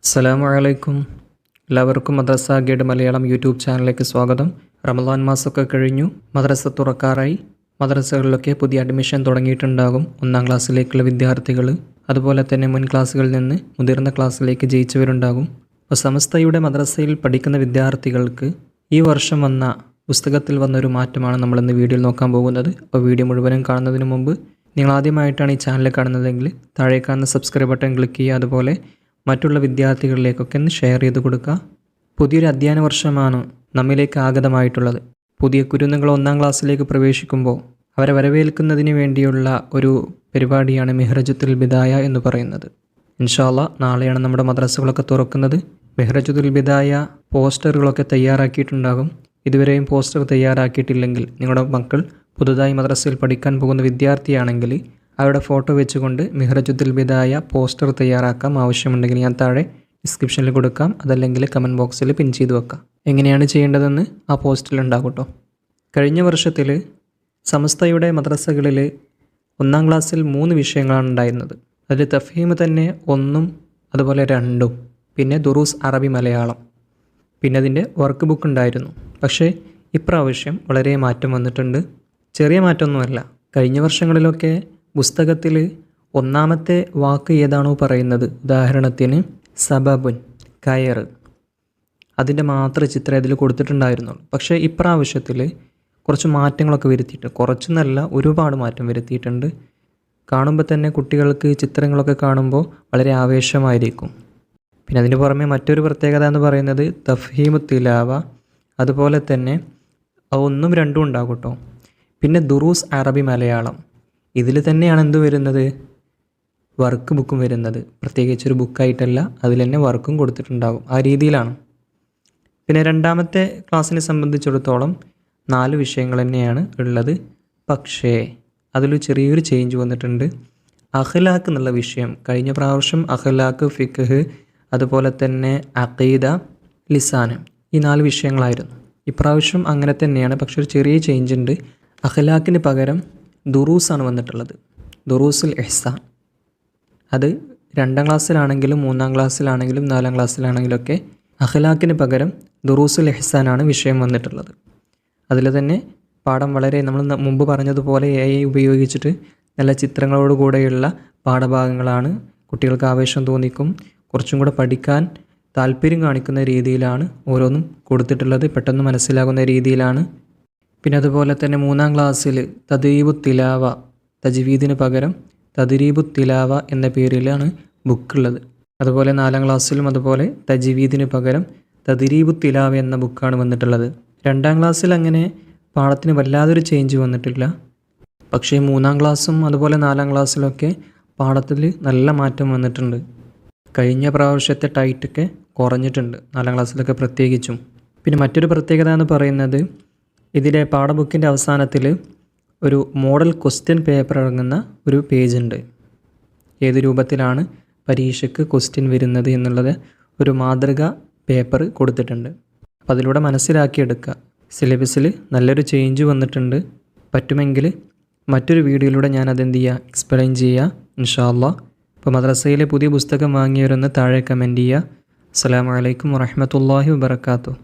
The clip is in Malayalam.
അസ്സലാമു അലൈക്കും. എല്ലാവർക്കും മദ്രസ ഗൈഡ് മലയാളം യൂട്യൂബ് ചാനലിലേക്ക് സ്വാഗതം. റമദാൻ മാസമൊക്കെ കഴിഞ്ഞു, മദ്രസ തുറക്കാറായി. മദ്രസകളിലൊക്കെ പുതിയ അഡ്മിഷൻ തുടങ്ങിയിട്ടുണ്ടാകും. 1-ാം ക്ലാസ്സിലേക്കുള്ള വിദ്യാർത്ഥികൾ, അതുപോലെ തന്നെ മുൻ ക്ലാസ്സുകളിൽ നിന്ന് മുതിർന്ന ക്ലാസ്സിലേക്ക് ജയിച്ചവരുണ്ടാകും. അപ്പോൾ സമസ്തയുടെ മദ്രസയിൽ പഠിക്കുന്ന വിദ്യാർത്ഥികൾക്ക് ഈ വർഷം വന്ന പുസ്തകത്തിൽ വന്നൊരു മാറ്റമാണ് നമ്മളിന്ന് വീഡിയോയിൽ നോക്കാൻ പോകുന്നത്. അപ്പോൾ വീഡിയോ മുഴുവനും കാണുന്നതിന് മുമ്പ് നിങ്ങൾ ആദ്യമായിട്ടാണ് ഈ ചാനൽ കാണുന്നതെങ്കിൽ താഴെ കാണുന്ന സബ്സ്ക്രൈബ് ബട്ടൺ ക്ലിക്ക് ചെയ്യുക. അതുപോലെ മറ്റുള്ള വിദ്യാർത്ഥികളിലേക്കൊക്കെ ഒന്ന് ഷെയർ ചെയ്ത് കൊടുക്കുക. പുതിയൊരു അധ്യയന വർഷമാണ് നമ്മിലേക്ക് ആഗതമായിട്ടുള്ളത്. പുതിയ കുരുന്നുകൾ 1-ാം ക്ലാസ്സിലേക്ക് പ്രവേശിക്കുമ്പോൾ അവരെ വരവേൽക്കുന്നതിന് വേണ്ടിയുള്ള ഒരു പരിപാടിയാണ് മെഹ്റജത്തുൽ ബിദായ എന്ന് പറയുന്നത്. ഇൻഷാ അല്ലാഹ് നാളെയാണ് നമ്മുടെ മദ്രസകളൊക്കെ തുറക്കുന്നത്. മെഹ്റജത്തുൽ ബിദായ പോസ്റ്ററുകളൊക്കെ തയ്യാറാക്കിയിട്ടുണ്ടാകും. ഇതുവരെയും പോസ്റ്റർ തയ്യാറാക്കിയിട്ടില്ലെങ്കിൽ നിങ്ങളുടെ മക്കൾ പുതുതായി മദ്രസയിൽ പഠിക്കാൻ പോകുന്ന വിദ്യാർത്ഥിയാണെങ്കിൽ അവരുടെ ഫോട്ടോ വെച്ചുകൊണ്ട് മെഹ്റജത്തുൽ ബിദായ പോസ്റ്റർ തയ്യാറാക്കാം. ആവശ്യമുണ്ടെങ്കിൽ ഞാൻ താഴെ ഡിസ്ക്രിപ്ഷനിൽ കൊടുക്കാം, അതല്ലെങ്കിൽ കമൻറ്റ് ബോക്സിൽ പിൻ ചെയ്ത് വെക്കാം. എങ്ങനെയാണ് ചെയ്യേണ്ടതെന്ന് ആ പോസ്റ്റിൽ ഉണ്ടാകും കേട്ടോ. കഴിഞ്ഞ വർഷത്തിൽ സമസ്തയുടെ മദ്രസകളിൽ 1-ാം ക്ലാസ്സിൽ 3 വിഷയങ്ങളാണ് ഉണ്ടായിരുന്നത്. അതിൽ തഫ്ഹീം തന്നെ 1ഉം അതുപോലെ 2ഉം, പിന്നെ ദുറൂസ് അറബി മലയാളം, പിന്നെ അതിൻ്റെ വർക്ക് ബുക്ക് ഉണ്ടായിരുന്നു. പക്ഷേ ഇപ്രാവശ്യം വളരെ മാറ്റം വന്നിട്ടുണ്ട്. ചെറിയ മാറ്റമൊന്നുമല്ല. കഴിഞ്ഞ വർഷങ്ങളിലൊക്കെ പുസ്തകത്തിൽ 1-ാമത്തെ വാക്ക് ഏതാണോ പറയുന്നത്, ഉദാഹരണത്തിന് സബബുൻ, കയർ, അതിൻ്റെ മാത്രം ചിത്രം ഇതിൽ കൊടുത്തിട്ടുണ്ടായിരുന്നുള്ളൂ. പക്ഷേ ഇപ്രാവശ്യത്തിൽ കുറച്ച് മാറ്റങ്ങളൊക്കെ വരുത്തിയിട്ടുണ്ട്. കുറച്ചെന്നല്ല, ഒരുപാട് മാറ്റം വരുത്തിയിട്ടുണ്ട്. കാണുമ്പോൾ തന്നെ കുട്ടികൾക്ക് ചിത്രങ്ങളൊക്കെ കാണുമ്പോൾ വളരെ ആവേശമായിരിക്കും. പിന്നെ അതിന് പുറമെ മറ്റൊരു പ്രത്യേകത എന്ന് പറയുന്നത് തഫ്ഹീമു തിലാവ, അതുപോലെ തന്നെ 1ഉം 2ഉം ഉണ്ടാകും കേട്ടോ. പിന്നെ ദുറൂസ് അറബി മലയാളം, ഇതിൽ തന്നെയാണ് എന്ത് വരുന്നത്, വർക്ക് ബുക്കും വരുന്നത്. പ്രത്യേകിച്ചൊരു ബുക്കായിട്ടല്ല, അതിൽ തന്നെ വർക്കും കൊടുത്തിട്ടുണ്ടാകും. ആ രീതിയിലാണ്. പിന്നെ 2-ാമത്തെ ക്ലാസ്സിനെ സംബന്ധിച്ചിടത്തോളം 4 വിഷയങ്ങൾ തന്നെയാണ് ഉള്ളത്. പക്ഷേ അതിൽ ചെറിയൊരു ചേഞ്ച് വന്നിട്ടുണ്ട്. അഖ്ലാഖ് എന്നുള്ള വിഷയം, കഴിഞ്ഞ പ്രാവശ്യം അഖ്ലാഖ്, ഫിഖ്, അതുപോലെ തന്നെ അഖീദ, ലിസാന്, ഈ 4 വിഷയങ്ങളായിരുന്നു. ഇപ്രാവശ്യം അങ്ങനെ തന്നെയാണ്. പക്ഷെ ഒരു ചെറിയ ചേഞ്ച് ഉണ്ട്. അഖ്ലാഖിന് പകരം ദുറൂസാണ് വന്നിട്ടുള്ളത്. ദുറൂസുൽ ഇഹ്സാൻ, അത് 2-ാം ക്ലാസ്സിലാണെങ്കിലും 3-ാം ക്ലാസ്സിലാണെങ്കിലും 4-ാം ക്ലാസ്സിലാണെങ്കിലൊക്കെ അഖ്ലാഖിന് പകരം ദുറൂസുൽ ഇഹ്സാനാണ് വിഷയം വന്നിട്ടുള്ളത്. അതിൽ തന്നെ പാഠം വളരെ നമ്മൾ മുമ്പ് പറഞ്ഞതുപോലെ AI ഉപയോഗിച്ചിട്ട് നല്ല ചിത്രങ്ങളോടുകൂടെയുള്ള പാഠഭാഗങ്ങളാണ്. കുട്ടികൾക്ക് ആവേശം തോന്നിക്കും. കുറച്ചും കൂടെ പഠിക്കാൻ താല്പര്യം കാണിക്കുന്ന രീതിയിലാണ് ഓരോന്നും കൊടുത്തിട്ടുള്ളത്. പെട്ടെന്ന് മനസ്സിലാകുന്ന രീതിയിലാണ്. പിന്നെ അതുപോലെ തന്നെ 3-ാം ക്ലാസ്സിൽ തദ്രീബു തിലാവ, തജ്വീദിന് പകരം തദ്രീബു തിലാവ എന്ന പേരിലാണ് ബുക്കുള്ളത്. അതുപോലെ 4-ാം ക്ലാസ്സിലും അതുപോലെ തജ്വീദിന് പകരം തദ്രീബു തിലാവ എന്ന ബുക്കാണ് വന്നിട്ടുള്ളത്. 2-ാം ക്ലാസ്സിൽ അങ്ങനെ പാഠത്തിന് വല്ലാതൊരു ചേഞ്ച് വന്നിട്ടില്ല. പക്ഷേ 3-ാം ക്ലാസ്സും അതുപോലെ 4-ാം ക്ലാസ്സിലൊക്കെ പാഠത്തിൽ നല്ല മാറ്റം വന്നിട്ടുണ്ട്. കഴിഞ്ഞ പ്രാവശ്യത്തെ ടൈറ്റൊക്കെ കുറഞ്ഞിട്ടുണ്ട്, 4-ാം ക്ലാസ്സിലൊക്കെ പ്രത്യേകിച്ചും. പിന്നെ മറ്റൊരു പ്രത്യേകത എന്ന് പറയുന്നത് ഇതിലെ പാഠബുക്കിൻ്റെ അവസാനത്തിൽ ഒരു മോഡൽ ക്വസ്റ്റ്യൻ പേപ്പർ അടങ്ങുന്ന ഒരു പേജുണ്ട്. ഏത് രൂപത്തിലാണ് പരീക്ഷയ്ക്ക് ക്വസ്റ്റ്യൻ വരുന്നത് എന്നുള്ളത് ഒരു മാതൃക പേപ്പർ കൊടുത്തിട്ടുണ്ട്. അപ്പോൾ അതിലൂടെ മനസ്സിലാക്കിയെടുക്കുക. സിലബസിൽ നല്ലൊരു ചേഞ്ച് വന്നിട്ടുണ്ട്. പറ്റുമെങ്കിൽ മറ്റൊരു വീഡിയോയിലൂടെ ഞാനതെന്ത് ചെയ്യുക, എക്സ്പ്ലെയിൻ ചെയ്യുക ഇൻഷാ അല്ലാഹ്. അപ്പോൾ മദ്രസയിലെ പുതിയ പുസ്തകം വാങ്ങിയവരൊന്ന് താഴെ കമൻറ്റ് ചെയ്യുക. അസ്സലാമു അലൈക്കും വറഹ്മത്തുള്ളാഹി വബറകാതുഹു.